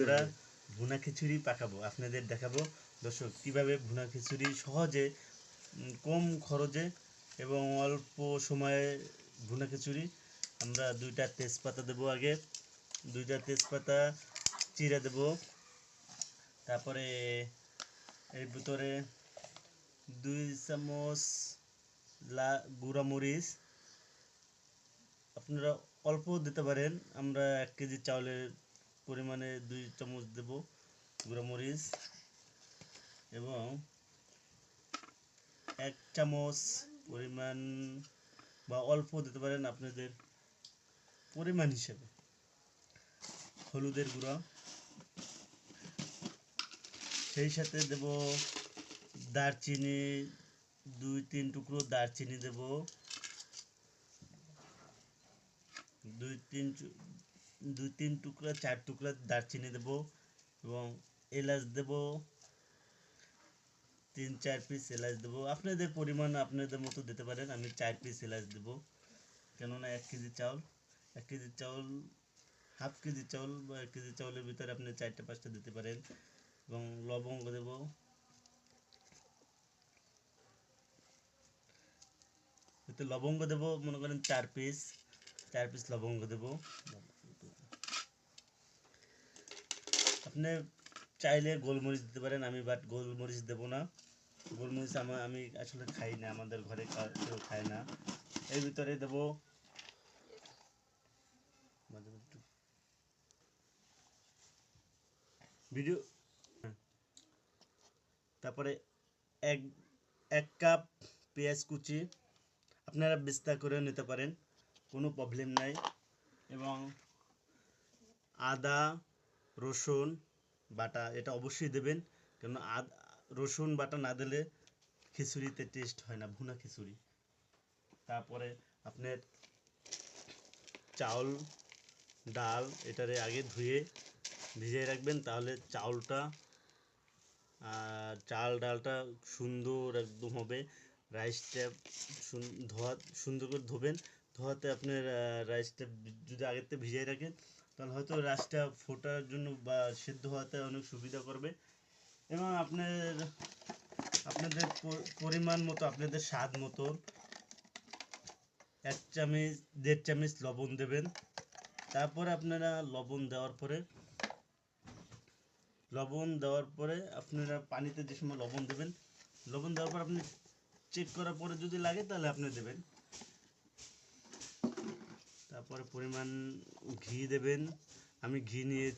আমরা ভুনা খিচুড়ি পাকাবো, আপনাদের দেখাবো দর্শক কিভাবে ভুনা খিচুড়ি সহজে কম খরচে এবং অল্প সময়ে ভুনা খিচুড়ি। আমরা দুইটা তেজপাতা দেবো, আগে দুইটা তেজপাতা চিড়ে দেব, তারপরে এর ভিতরে 2 চামচ গুঁড়া মরিচ, আপনারা অল্প দিতে পারেন। আমরা 1 কেজি চাউলের পরিমাণে 2 চামচ দেব গুঁড়া মরিচ, এবং 1 চামচ পরিমাণ বা অল্প দিতে পারেন আপনাদের পরিমাণ হিসেবে হলুদের গুঁড়া। সেই সাথে দেব দারচিনি, 2-3 টুকরো দারচিনি দেব, 2-3 টুকরা 4 টুকরা দারচিনি দেব, এবং এলাচ দেব 3-4 পিস এলাচ দেব। আপনাদের পরিমাণ আপনাদের মতো দিতে পারেন। আমি 4 পিস এলাচ দেব, কেননা 1 কেজি চাউল, 1 কেজি চাউল, হাফ কেজি চাউল বা 1 কেজি চাউলের ভিতরে আপনি 4-5টা দিতে পারেন। এবং লবঙ্গ দেব, এতে লবঙ্গ দেব মনে করেন 4 পিস লবঙ্গ দেব। আপনি চাইলে গোলমরিচ দিতে পারেন, আমি বাট গোলমরিচ দেব না। গোলমরিচ আমি আসলে খাই না, আমাদের ঘরে কেউ খায় না। এর ভিতরে দেব ভিডিও, তারপরে এক এক কাপ পেঁয়াজ কুচি, আপনারা বিস্তা করে নিতে পারেন, কোনো প্রবলেম নাই। এবং আদা রসুন বাটা এটা অবশ্যই দেবেন, কেন রসুন বাটা না দিলে খিচুড়িতে টেস্ট হয় না, ভুনা খিচুড়ি। তারপরে আপনার চাউল ডাল এটারে আগে ধুয়ে ভিজিয়ে রাখবেন, তাহলে চাউলটা আর চাল ডালটা সুন্দর একদম হবে। রাইসটা সুন্দর করে ধোবেন, ধোয়াতে আপনার রাইসটা যদি আগের থেকে ভিজিয়ে রাখেন তাহলে হয়তো রাইসটা ফোটার জন্য বা সেদ্ধ হওয়াতে অনেক সুবিধা করবে। এবং আপনাদের পরিমাণ মতো, আপনাদের স্বাদ মতো 1-1.5 চামচ লবণ দেবেন। তারপরে আপনারা লবণ দেওয়ার পরে আপনারা পানিতে যে সময় লবণ দেবেন, লবণ দেওয়ার পর আপনি চেক করার পরে যদি লাগে তাহলে আপনি দেবেন। তারপরে পরিমাণ ঘি দেবেন, আমি ঘি নিয়ে